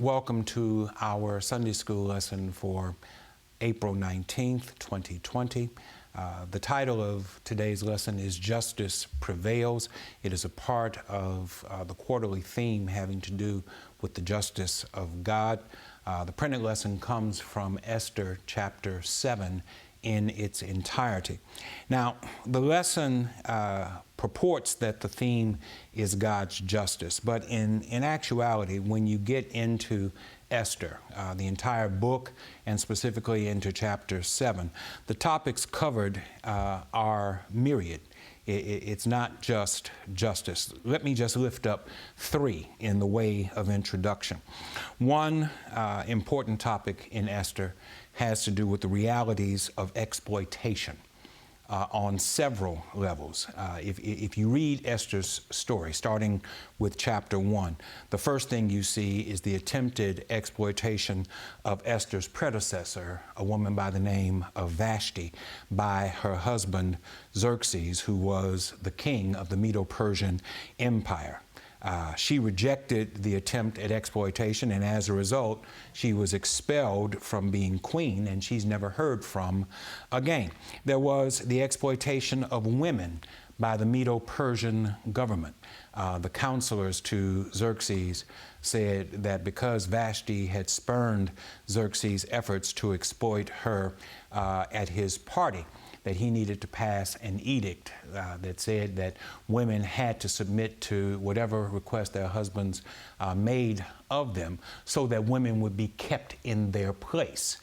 Welcome to our Sunday School lesson for April 19th, 2020. The title of today's lesson is Justice Prevails. It is a part of the quarterly theme having to do with the justice of God. The printed lesson comes from Esther chapter 7 in its entirety. Now, the lesson purports that the theme is God's justice, but in actuality, when you get into Esther, the entire book, and specifically into chapter 7, the topics covered are myriad. It's not just justice. Let me just lift up three in the way of introduction. One important topic in Esther has to do with the realities of exploitation on several levels. If you read Esther's story, starting with chapter 1, the first thing you see is the attempted exploitation of Esther's predecessor, a woman by the name of Vashti, by her husband Xerxes, who was the king of the Medo-Persian Empire. She rejected the attempt at exploitation, and as a result, she was expelled from being queen, and she's never heard from again. There was the exploitation of women by the Medo-Persian government. The counselors to Xerxes said that because Vashti had spurned Xerxes' efforts to exploit her at his party, that he needed to pass an edict that said that women had to submit to whatever request their husbands made of them, so that women would be kept in their place.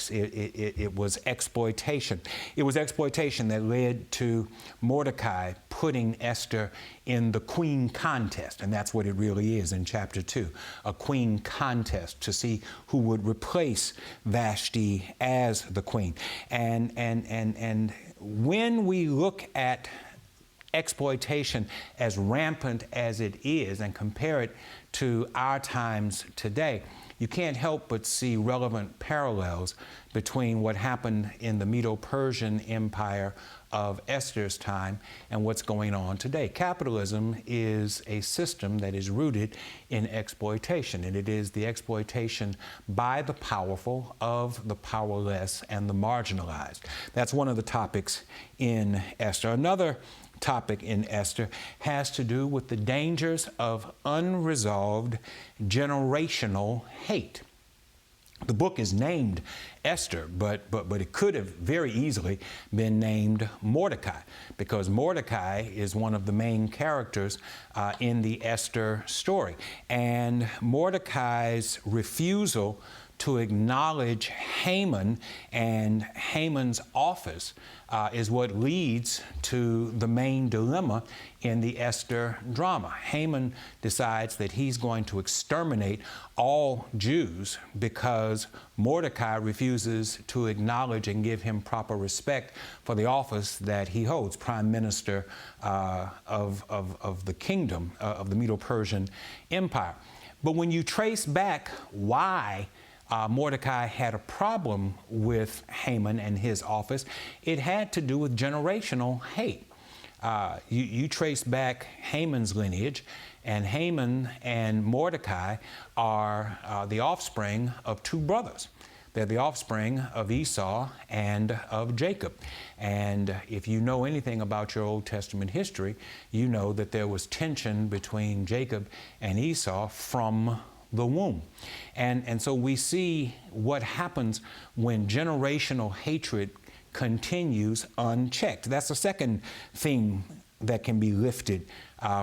It was exploitation. It was exploitation that led to Mordecai putting Esther in the queen contest, and that's what it really is in chapter 2, a queen contest to see who would replace Vashti as the queen. And when we look at exploitation as rampant as it is and compare it to our times today, you can't help but see relevant parallels between what happened in the Medo-Persian Empire of Esther's time and what's going on today. Capitalism is a system that is rooted in exploitation, and it is the exploitation by the powerful of the powerless and the marginalized. That's one of the topics in Esther. Another topic in Esther has to do with the dangers of unresolved generational hate. The book is named Esther, but it could have very easily been named Mordecai, because Mordecai is one of the main characters in the Esther story. And Mordecai's refusal to acknowledge Haman and Haman's office is what leads to the main dilemma in the Esther drama. Haman decides that he's going to exterminate all Jews because Mordecai refuses to acknowledge and give him proper respect for the office that he holds, Prime Minister of the kingdom of the Medo-Persian Empire. But when you trace back why Mordecai had a problem with Haman and his office, it had to do with generational hate. You trace back Haman's lineage, and Haman and Mordecai are the offspring of two brothers. They're the offspring of Esau and of Jacob. And if you know anything about your Old Testament history, you know that there was tension between Jacob and Esau from the womb. And so we see what happens when generational hatred continues unchecked. That's the second theme that can be lifted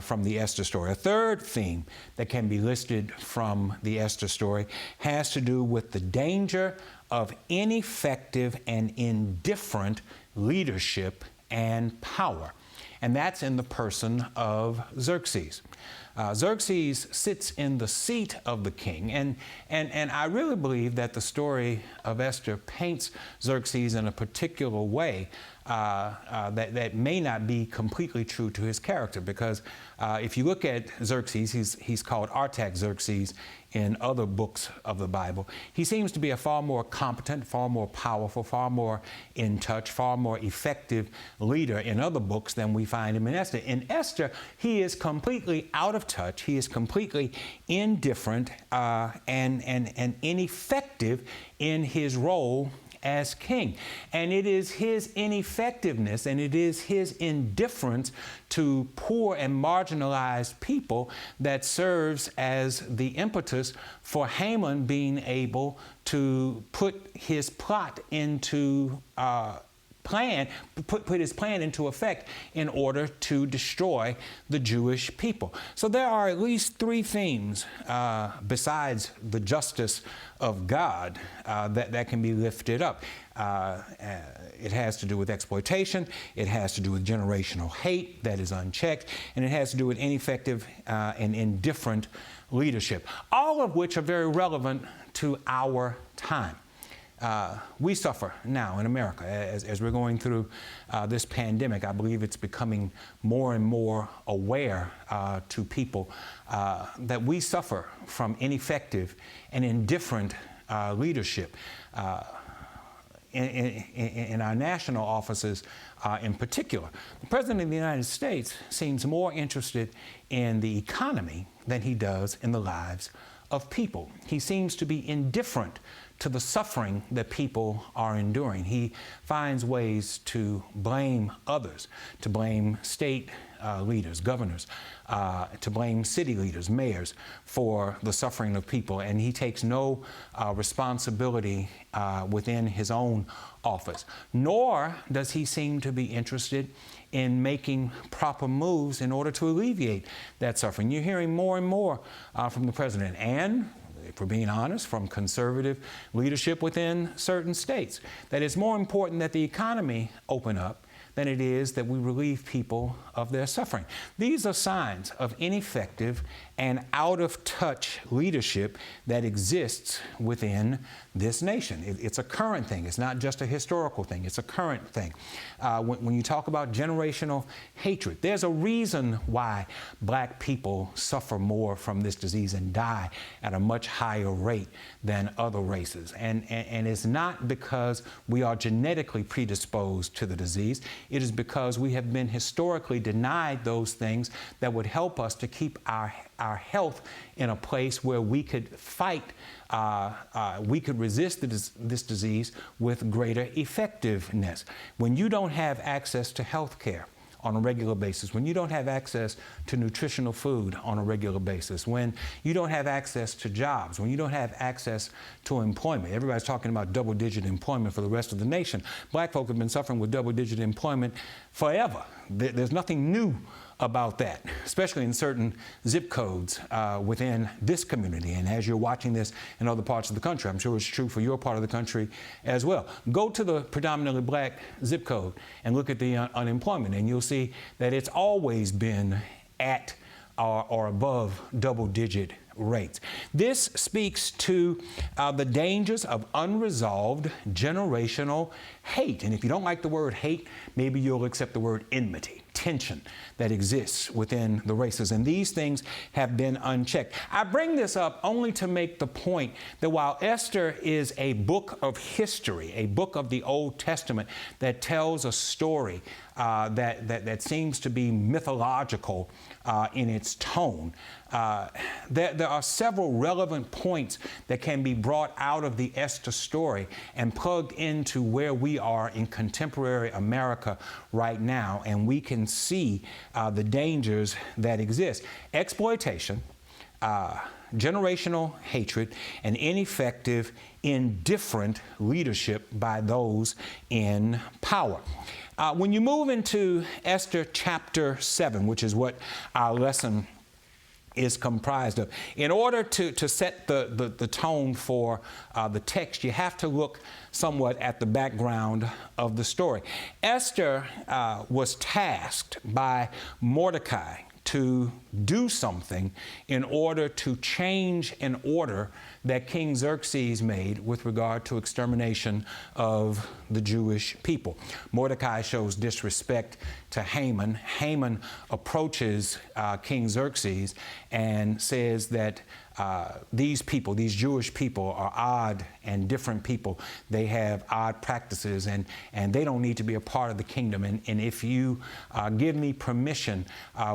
from the Esther story. A third theme that can be listed from the Esther story has to do with the danger of ineffective and indifferent leadership and power. And that's in the person of Xerxes. Xerxes sits in the seat of the king, and I really believe that the story of Esther paints Xerxes in a particular way that may not be completely true to his character, because if you look at Xerxes, he's called Artaxerxes in other books of the Bible. He seems to be a far more competent, far more powerful, far more in touch, far more effective leader in other books than we find him in Esther. In Esther, he is completely out of of touch. He is completely indifferent and ineffective in his role as king. And it is his ineffectiveness and it is his indifference to poor and marginalized people that serves as the impetus for Haman being able to put his plot into put his plan into effect in order to destroy the Jewish people. So there are at least three themes besides the justice of God that can be lifted up. It has to do with exploitation, it has to do with generational hate that is unchecked, and it has to do with ineffective and indifferent leadership, all of which are very relevant to our time. We suffer now in America as we're going through this pandemic. I believe it's becoming more and more aware to people that we suffer from ineffective and indifferent leadership in our national offices in particular. The President of the United States seems more interested in the economy than he does in the lives of people. He seems to be indifferent to the suffering that people are enduring. He finds ways to blame others, to blame state leaders, governors, to blame city leaders, mayors for the suffering of people, and he takes no responsibility within his own office. Nor does he seem to be interested in making proper moves in order to alleviate that suffering. You're hearing more and more from the president, and if we're being honest, from conservative leadership within certain states, that it's more important that the economy open up than it is that we relieve people of their suffering. These are signs of ineffective and out-of-touch leadership that exists within this nation. It's a current thing. It's not just a historical thing. It's a current thing. When you talk about generational hatred, there's a reason why black people suffer more from this disease and die at a much higher rate than other races. And it's not because we are genetically predisposed to the disease. It is because we have been historically denied those things that would help us to keep our health in a place where we could fight, we could resist this disease with greater effectiveness. When you don't have access to health care on a regular basis, when you don't have access to nutritional food on a regular basis, when you don't have access to jobs, when you don't have access to employment. Everybody's talking about double-digit employment for the rest of the nation. Black folk have been suffering with double-digit employment forever. There's nothing new about that, especially in certain zip codes within this community. And as you're watching this in other parts of the country, I'm sure it's true for your part of the country as well. Go to the predominantly black zip code and look at the unemployment, and you'll see that it's always been at or above double-digit rates. This speaks to the dangers of unresolved generational hate. And if you don't like the word hate, maybe you'll accept the word enmity, tension that exists within the races. And these things have been unchecked. I bring this up only to make the point that while Esther is a book of history, a book of the Old Testament that tells a story that seems to be mythological in its tone, there are several relevant points that can be brought out of the Esther story and plugged into where we are in contemporary America right now, and we can see the dangers that exist. Exploitation, generational hatred, and ineffective, indifferent leadership by those in power. When you move into Esther chapter 7, which is what our lesson is comprised of, in order to set the tone for the text, you have to look somewhat at the background of the story. Esther was tasked by Mordecai to do something in order to change an order that King Xerxes made with regard to extermination of the Jewish people. Mordecai shows disrespect to Haman. Haman approaches King Xerxes and says that these people, these Jewish people, are odd and different people. They have odd practices, and they don't need to be a part of the kingdom. And if you give me permission,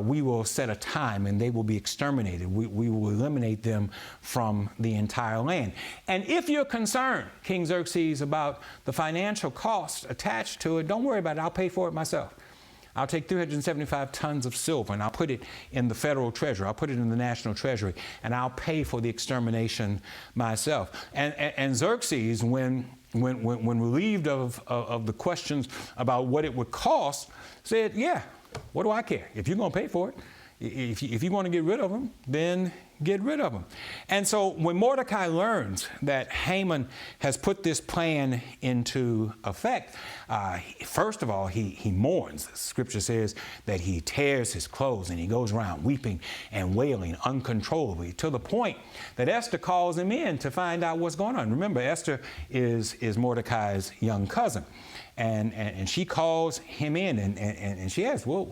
we will set a time and they will be exterminated. We will eliminate them from the entire land. And if you're concerned, King Xerxes, about the financial cost attached to it, don't worry about it. I'll pay for it myself. I'll take 375 tons of silver and I'll put it in the federal treasury. I'll put it in the national treasury, and I'll pay for the extermination myself. And Xerxes, when relieved of the questions about what it would cost, said, yeah, what do I care? If you're going to pay for it, if you want to get rid of them, then get rid of them. And so when Mordecai learns that Haman has put this plan into effect, first of all, he mourns. The scripture says that he tears his clothes and he goes around weeping and wailing uncontrollably, to the point that Esther calls him in to find out what's going on. Remember, Esther is Mordecai's young cousin. And she calls him in and she asks, well,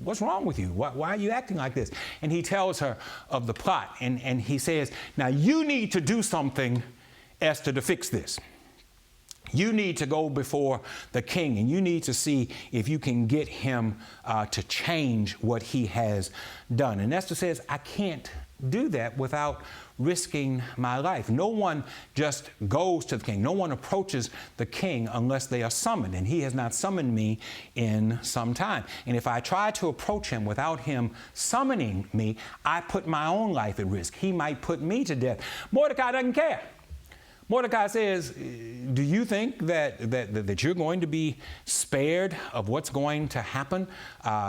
what's wrong with you? Why are you acting like this? And he tells her of the plot. And he says, now you need to do something, Esther, to fix this. You need to go before the king and you need to see if you can get him to change what he has done. And Esther says, I can't do that without risking my life. No one just goes to the king. No one approaches the king unless they are summoned, and he has not summoned me in some time. And if I try to approach him without him summoning me, I put my own life at risk. He might put me to death. Mordecai doesn't care. Mordecai says, do you think that you're going to be spared of what's going to happen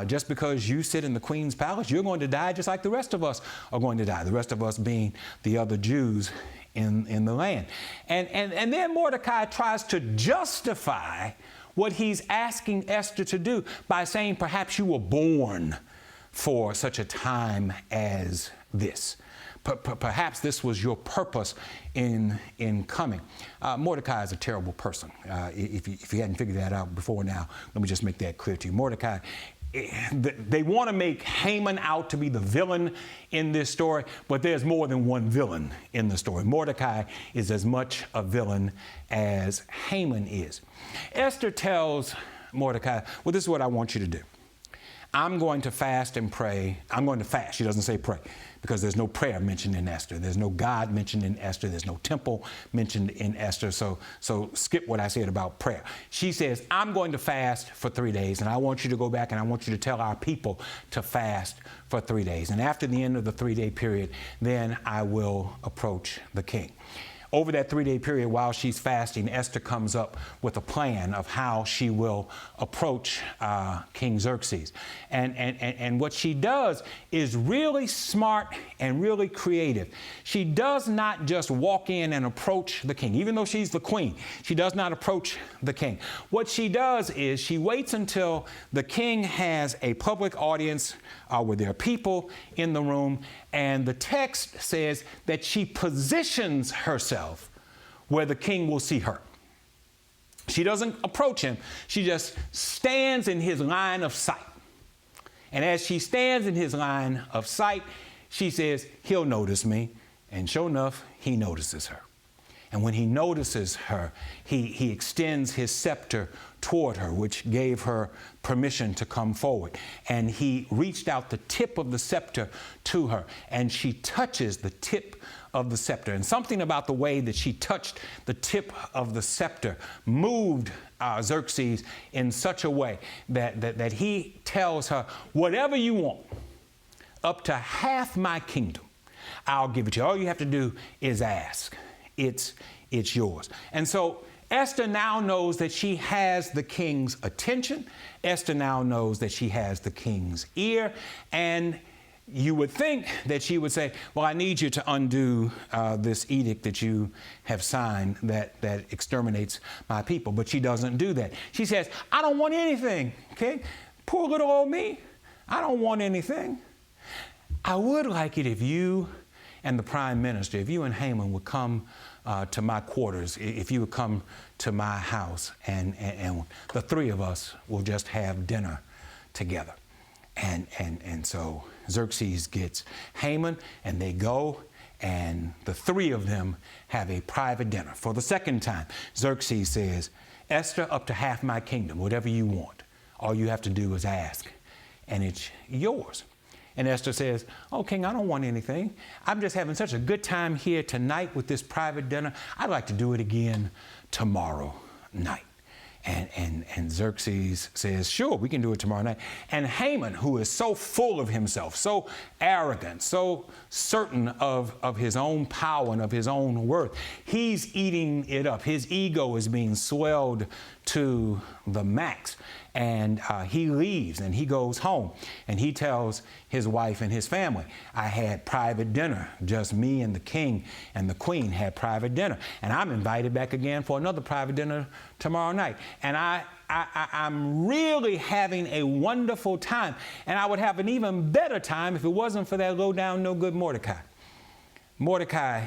just because you sit in the queen's palace? You're going to die just like the rest of us are going to die, the rest of us being the other Jews in the land. And then Mordecai tries to justify what he's asking Esther to do by saying, perhaps you were born for such a time as this. Perhaps this was your purpose in coming. Mordecai is a terrible person. If you hadn't figured that out before now, let me just make that clear to you. Mordecai, they want to make Haman out to be the villain in this story, but there's more than one villain in the story. Mordecai is as much a villain as Haman is. Esther tells Mordecai, well, this is what I want you to do. I'm going to fast and pray. I'm going to fast. She doesn't say pray, because there's no prayer mentioned in Esther. There's no God mentioned in Esther. There's no temple mentioned in Esther. So skip what I said about prayer. She says, I'm going to fast for 3 days, and I want you to go back and I want you to tell our people to fast for 3 days. And after the end of the 3-day period, then I will approach the king. Over that 3-day period, while she's fasting, Esther comes up with a plan of how she will approach King Xerxes. And what she does is really smart and really creative. She does not just walk in and approach the king. Even though she's the queen, she does not approach the king. What she does is she waits until the king has a public audience where there are people in the room, and the text says that she positions herself where the king will see her. She doesn't approach him. She just stands in his line of sight. And as she stands in his line of sight, she says, he'll notice me. And sure enough, he notices her. And when he notices her, he extends his scepter toward her, which gave her permission to come forward. And he reached out the tip of the scepter to her, and she touches the tip of the scepter. And something about the way that she touched the tip of the scepter moved Xerxes in such a way that he tells her, whatever you want, up to half my kingdom, I'll give it to you. All you have to do is ask. It's yours. And so Esther now knows that she has the king's attention. Esther now knows that she has the king's ear. And you would think that she would say, well, I need you to undo this edict that you have signed that exterminates my people. But she doesn't do that. She says, I don't want anything, okay? Poor little old me. I don't want anything. I would like it if you and the prime minister, if you and Haman would come to my quarters, if you would come to my house, and the three of us will just have dinner together. And so Xerxes gets Haman, and they go, and the three of them have a private dinner. For the second time, Xerxes says, Esther, up to half my kingdom, whatever you want. All you have to do is ask, and it's yours. And Esther says, oh, King, I don't want anything. I'm just having such a good time here tonight with this private dinner. I'd like to do it again tomorrow night. And Xerxes says, sure, we can do it tomorrow night. And Haman, who is so full of himself, so arrogant, so certain of his own power and of his own worth, he's eating it up. His ego is being swelled to the max. And he leaves and he goes home and he tells his wife and his family, I had private dinner. Just me and the king and the queen had private dinner. And I'm invited back again for another private dinner tomorrow night. And I'm really having a wonderful time. And I would have an even better time if it wasn't for that low down, no good Mordecai. Mordecai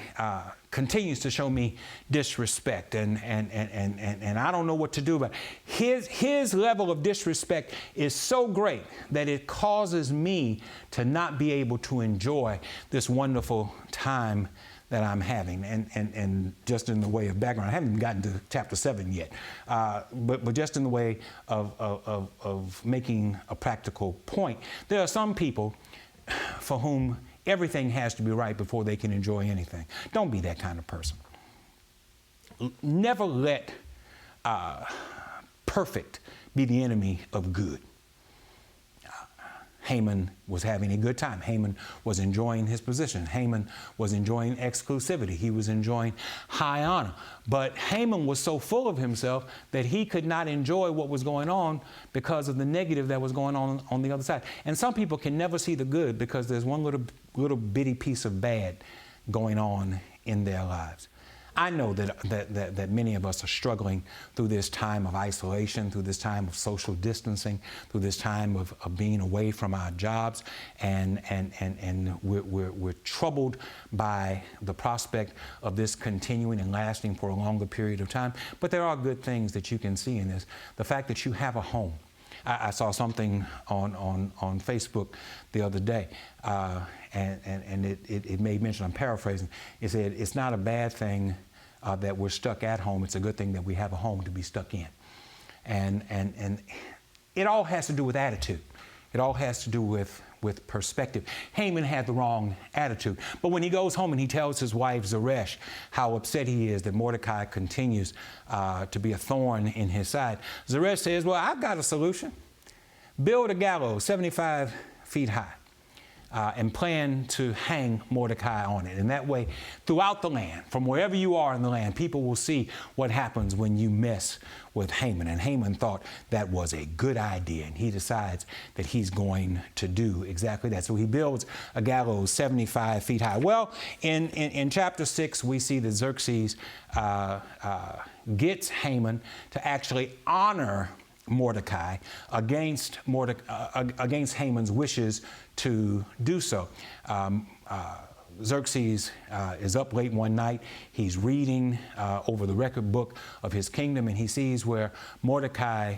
continues to show me disrespect, and I don't know what to do about it. His level of disrespect is so great that it causes me to not be able to enjoy this wonderful time that I'm having. And just in the way of background, I haven't even gotten to chapter 7 yet, but just in the way of making a practical point, there are some people for whom everything has to be right before they can enjoy anything. Don't be that kind of person. Never let perfect be the enemy of good. Haman was having a good time. Haman was enjoying his position. Haman was enjoying exclusivity. He was enjoying high honor. But Haman was so full of himself that he could not enjoy what was going on because of the negative that was going on the other side. And some people can never see the good because there's one little bitty piece of bad going on in their lives. I know that many of us are struggling through this time of isolation, through this time of social distancing, through this time of being away from our jobs, and we're troubled by the prospect of this continuing and lasting for a longer period of time. But there are good things that you can see in this. The fact that you have a home. I saw something on Facebook the other day, and it made mention, I'm paraphrasing, it said, it's not a bad thing that we're stuck at home. It's a good thing that we have a home to be stuck in. And it all has to do with attitude. It all has to do with perspective. Haman had the wrong attitude. But when he goes home and he tells his wife Zeresh how upset he is that Mordecai continues to be a thorn in his side, Zeresh says, well, I've got a solution. Build a gallows 75 feet high. And plan to hang Mordecai on it. And that way, throughout the land, from wherever you are in the land, people will see what happens when you mess with Haman. And Haman thought that was a good idea, and he decides that he's going to do exactly that. So he builds a gallows 75 feet high. Well, in chapter 6, we see that Xerxes gets Haman to actually honor Mordecai against Haman's wishes to do so. Xerxes is up late one night. He's reading over the record book of his kingdom, and he sees where Mordecai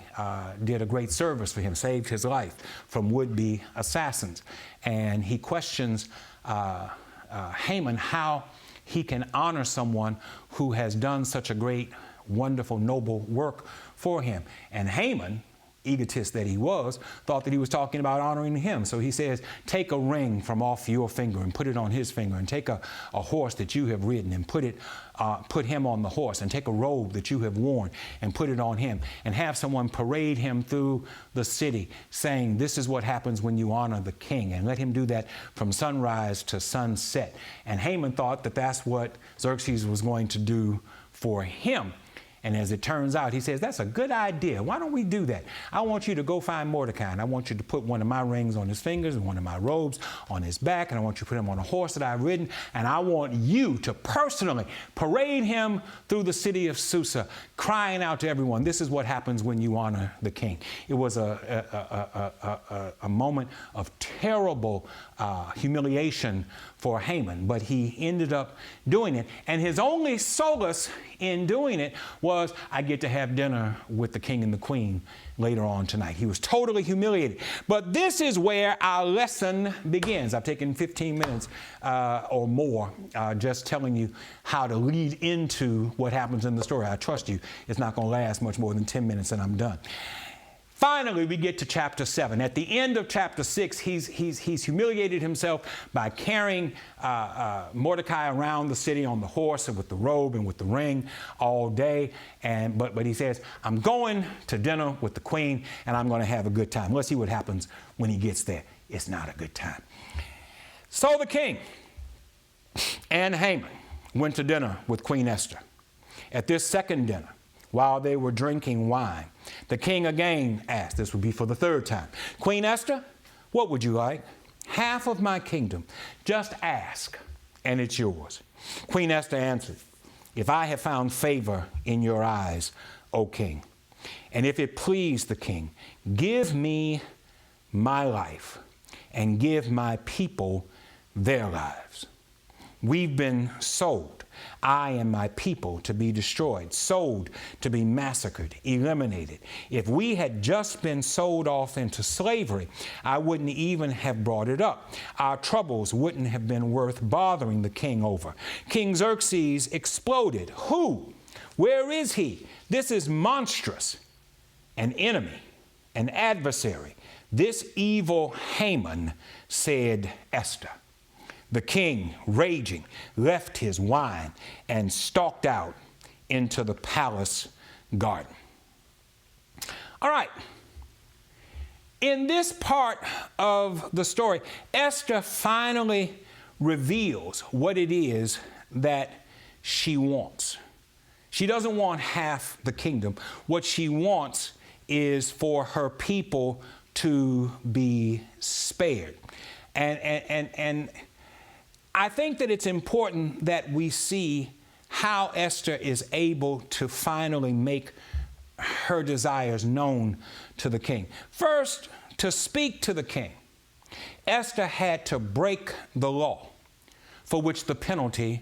did a great service for him, saved his life from would-be assassins. And he questions Haman how he can honor someone who has done such a great, wonderful, noble work for him. And Haman, egotist that he was, thought that he was talking about honoring him. So he says, take a ring from off your finger and put it on his finger, and take a horse that you have ridden and put him on the horse, and take a robe that you have worn and put it on him, and have someone parade him through the city saying, this is what happens when you honor the king, and let him do that from sunrise to sunset. And Haman thought that that's what Xerxes was going to do for him. And as it turns out, he says, that's a good idea. Why don't we do that? I want you to go find Mordecai, and I want you to put one of my rings on his fingers and one of my robes on his back, and I want you to put him on a horse that I've ridden, and I want you to personally parade him through the city of Susa, crying out to everyone, this is what happens when you honor the king. It was a moment of terrible humiliation for Haman, but he ended up doing it. And his only solace in doing it was, I get to have dinner with the king and the queen later on tonight. He was totally humiliated. But this is where our lesson begins. I've taken 15 minutes or more just telling you how to lead into what happens in the story. I trust you, it's not going to last much more than 10 minutes and I'm done. Finally, we get to chapter 7. At the end of chapter 6, he's humiliated himself by carrying Mordecai around the city on the horse and with the robe and with the ring all day. But he says, I'm going to dinner with the queen and I'm going to have a good time. Let's see what happens when he gets there. It's not a good time. So the king and Haman went to dinner with Queen Esther. At this second dinner, while they were drinking wine, the king again asked, this would be for the third time, Queen Esther, what would you like? Half of my kingdom. Just ask, and it's yours. Queen Esther answered, if I have found favor in your eyes, O king, and if it please the king, give me my life and give my people their lives. We've been sold, I and my people, to be destroyed, sold to be massacred, eliminated. If we had just been sold off into slavery, I wouldn't even have brought it up. Our troubles wouldn't have been worth bothering the king over. King Xerxes exploded. Who? Where is he? This is monstrous. An enemy, an adversary. This evil Haman, said Esther. The king, raging, left his wine and stalked out into the palace garden. All right. In this part of the story, Esther finally reveals what it is that she wants. She doesn't want half the kingdom. What she wants is for her people to be spared. And I think that it's important that we see how Esther is able to finally make her desires known to the king. First, to speak to the king, Esther had to break the law, for which the penalty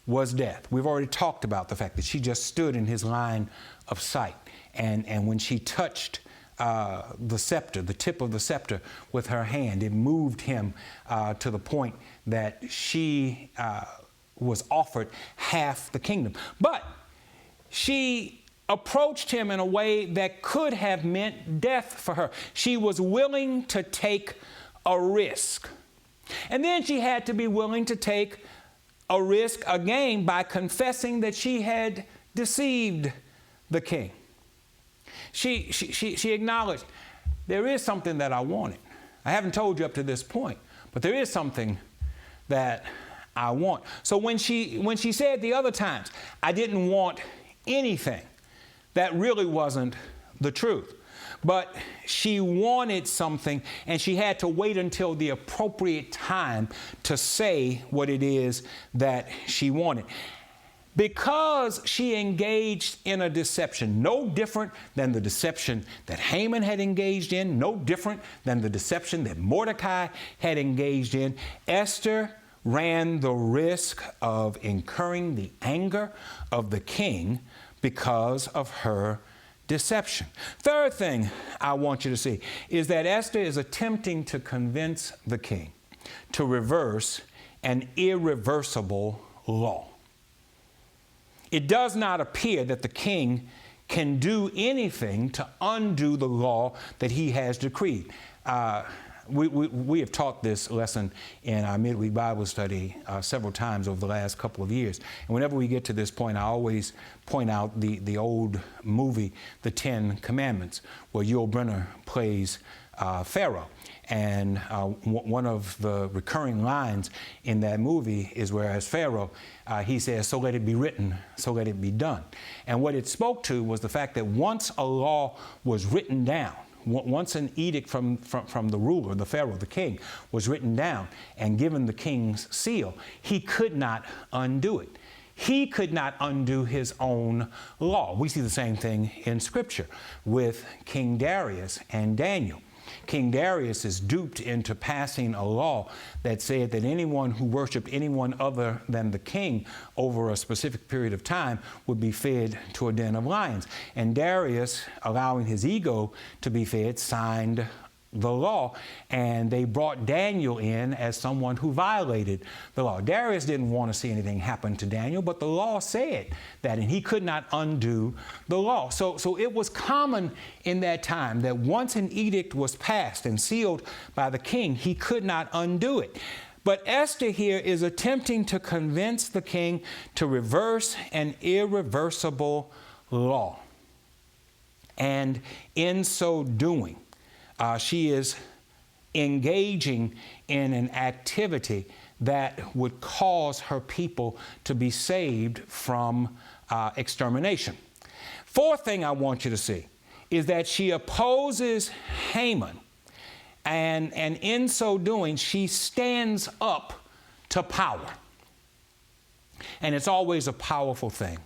was death. We've already talked about the fact that she just stood in his line of sight. And when she touched the scepter, the tip of the scepter with her hand, it moved him to the point that she was offered half the kingdom. But she approached him in a way that could have meant death for her. She was willing to take a risk. And then she had to be willing to take a risk again by confessing that she had deceived the king. She acknowledged, there is something that I wanted. I haven't told you up to this point, but there is something that I want. So when she said the other times, I didn't want anything, that really wasn't the truth. But she wanted something, and she had to wait until the appropriate time to say what it is that she wanted. Because she engaged in a deception, no different than the deception that Haman had engaged in, no different than the deception that Mordecai had engaged in, Esther ran the risk of incurring the anger of the king because of her deception. Third thing I want you to see is that Esther is attempting to convince the king to reverse an irreversible law. It does not appear that the king can do anything to undo the law that he has decreed. We have taught this lesson in our midweek Bible study several times over the last couple of years. And whenever we get to this point, I always point out the old movie, The Ten Commandments, where Yul Brynner plays Pharaoh. And one of the recurring lines in that movie is where, as Pharaoh, he says, "So let it be written, so let it be done." And what it spoke to was the fact that once a law was written down, once an edict from the ruler, the Pharaoh, the king, was written down and given the king's seal, he could not undo it. He could not undo his own law. We see the same thing in Scripture with King Darius and Daniel. King Darius is duped into passing a law that said that anyone who worshiped anyone other than the king over a specific period of time would be fed to a den of lions. And Darius, allowing his ego to be fed, signed the law, and they brought Daniel in as someone who violated the law. Darius didn't want to see anything happen to Daniel, but the law said that, and he could not undo the law. So it was common in that time that once an edict was passed and sealed by the king, he could not undo it. But Esther here is attempting to convince the king to reverse an irreversible law. And in so doing, she is engaging in an activity that would cause her people to be saved from extermination. Fourth thing I want you to see is that she opposes Haman, and in so doing, she stands up to power. And it's always a powerful thing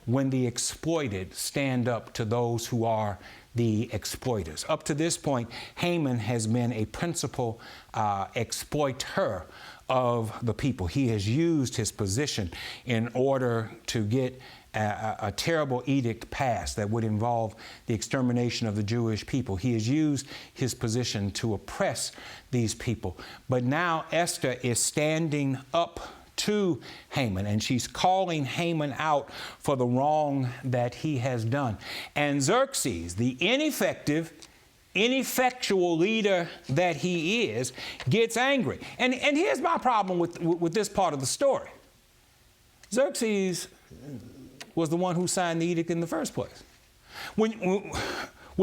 when the exploited stand up to those who are the exploiters. Up to this point, Haman has been a principal exploiter of the people. He has used his position in order to get a terrible edict passed that would involve the extermination of the Jewish people. He has used his position to oppress these people. But now Esther is standing up to Haman, and she's calling Haman out for the wrong that he has done. And Xerxes, the ineffectual leader that he is, gets angry. And here's my problem with this part of the story. Xerxes was the one who signed the edict in the first place. When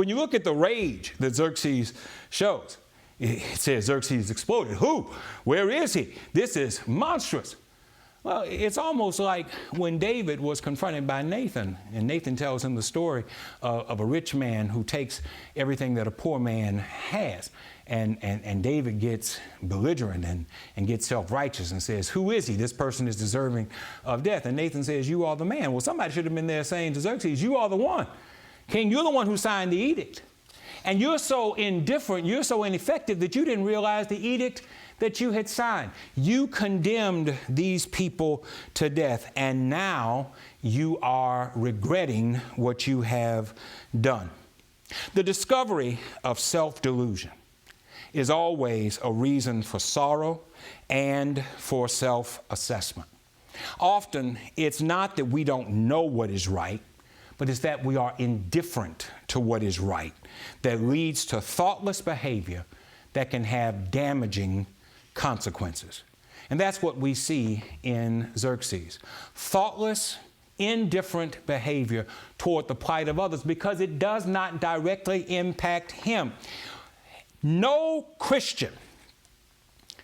you look at the rage that Xerxes shows, it says Xerxes exploded. Who? Where is he? This is monstrous. Well, it's almost like when David was confronted by Nathan, and Nathan tells him the story of a rich man who takes everything that a poor man has. And David gets belligerent and gets self-righteous and says, "Who is he? This person is deserving of death." And Nathan says, "You are the man." Well, somebody should have been there saying to Xerxes, "You are the one. King, you're the one who signed the edict. And you're so indifferent, you're so ineffective that you didn't realize the edict that you had signed. You condemned these people to death, and now you are regretting what you have done." The discovery of self-delusion is always a reason for sorrow and for self-assessment. Often, it's not that we don't know what is right, but it's that we are indifferent to what is right that leads to thoughtless behavior that can have damaging consequences. And that's what we see in Xerxes. Thoughtless, indifferent behavior toward the plight of others because it does not directly impact him. No Christian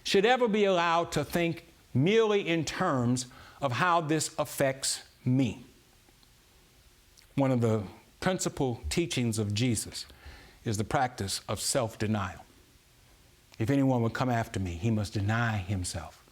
should ever be allowed to think merely in terms of how this affects me. One of the principal teachings of Jesus is the practice of self-denial. If anyone would come after me, he must deny himself,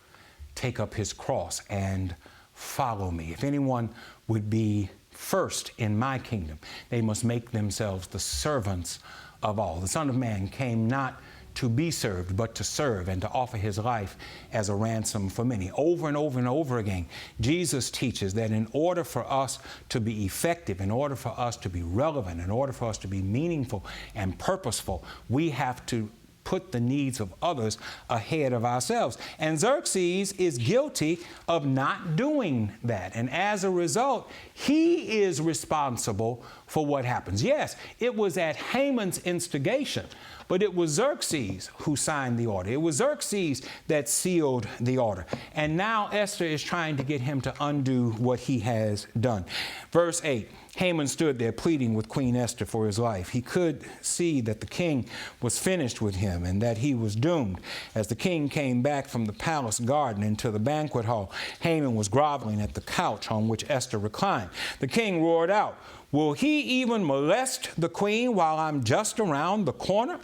take up his cross, and follow me. If anyone would be first in my kingdom, they must make themselves the servants of all. The Son of Man came not to be served, but to serve and to offer his life as a ransom for many. Over and over and over again, Jesus teaches that in order for us to be effective, in order for us to be relevant, in order for us to be meaningful and purposeful, we have to put the needs of others ahead of ourselves. And Xerxes is guilty of not doing that. And as a result, he is responsible for what happens. Yes, it was at Haman's instigation, but it was Xerxes who signed the order. It was Xerxes that sealed the order. And now Esther is trying to get him to undo what he has done. Verse 8, Haman stood there pleading with Queen Esther for his life. He could see that the king was finished with him and that he was doomed. As the king came back from the palace garden into the banquet hall, Haman was groveling at the couch on which Esther reclined. The king roared out, "Will he even molest the queen while I'm just around the corner?"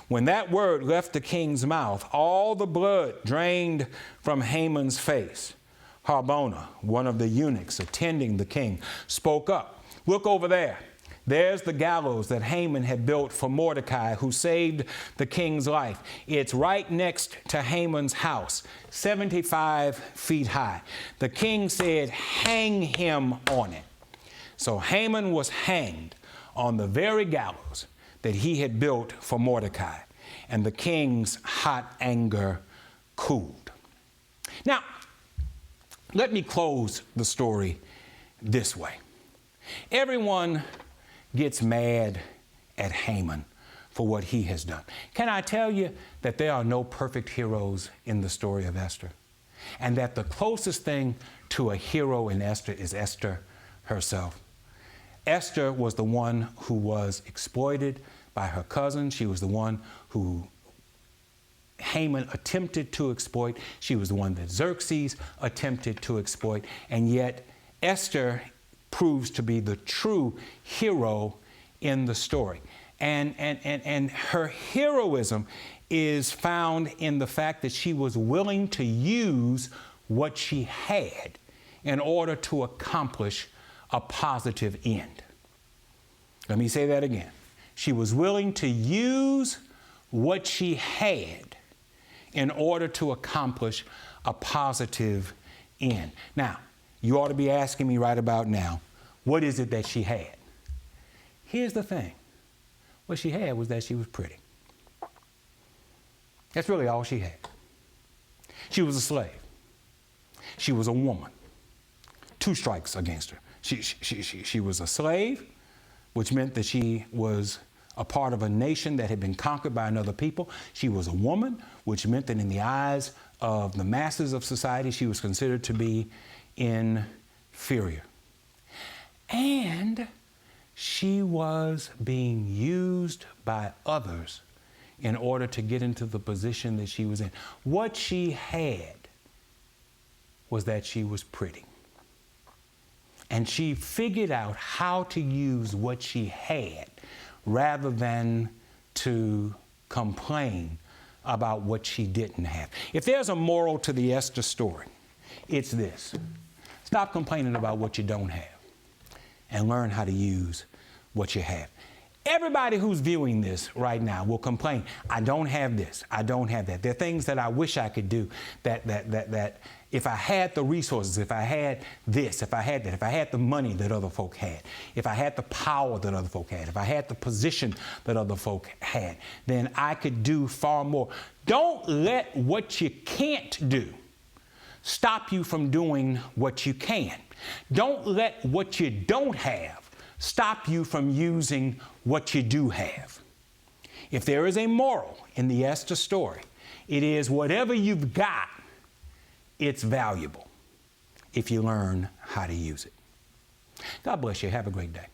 When that word left the king's mouth, all the blood drained from Haman's face. Harbona, one of the eunuchs attending the king, spoke up. "Look over there. There's the gallows that Haman had built for Mordecai, who saved the king's life. It's right next to Haman's house, 75 feet high. The king said, 'Hang him on it.' So Haman was hanged on the very gallows that he had built for Mordecai, and the king's hot anger cooled." Now, let me close the story this way. Everyone gets mad at Haman for what he has done. Can I tell you that there are no perfect heroes in the story of Esther? And that the closest thing to a hero in Esther is Esther herself. Esther was the one who was exploited by her cousin. She was the one who Haman attempted to exploit. She was the one that Xerxes attempted to exploit. And yet Esther proves to be the true hero in the story. And her heroism is found in the fact that she was willing to use what she had in order to accomplish a positive end. Let me say that again. She was willing to use what she had in order to accomplish a positive end. Now, you ought to be asking me right about now, what is it that she had? Here's the thing. What she had was that she was pretty. That's really all she had. She was a slave. She was a woman. 2 strikes against her. She was a slave, which meant that she was a part of a nation that had been conquered by another people. She was a woman, which meant that in the eyes of the masses of society, she was considered to be inferior. And she was being used by others in order to get into the position that she was in. What she had was that she was pretty. And she figured out how to use what she had rather than to complain about what she didn't have. If there's a moral to the Esther story, it's this. Stop complaining about what you don't have and learn how to use what you have. Everybody who's viewing this right now will complain, I don't have this, I don't have that. There are things that I wish I could do that if I had the resources, if I had this, if I had that, if I had the money that other folk had, if I had the power that other folk had, if I had the position that other folk had, then I could do far more. Don't let what you can't do stop you from doing what you can. Don't let what you don't have stop you from using what you do have. If there is a moral in the Esther story, it is whatever you've got, it's valuable if you learn how to use it. God bless you. Have a great day.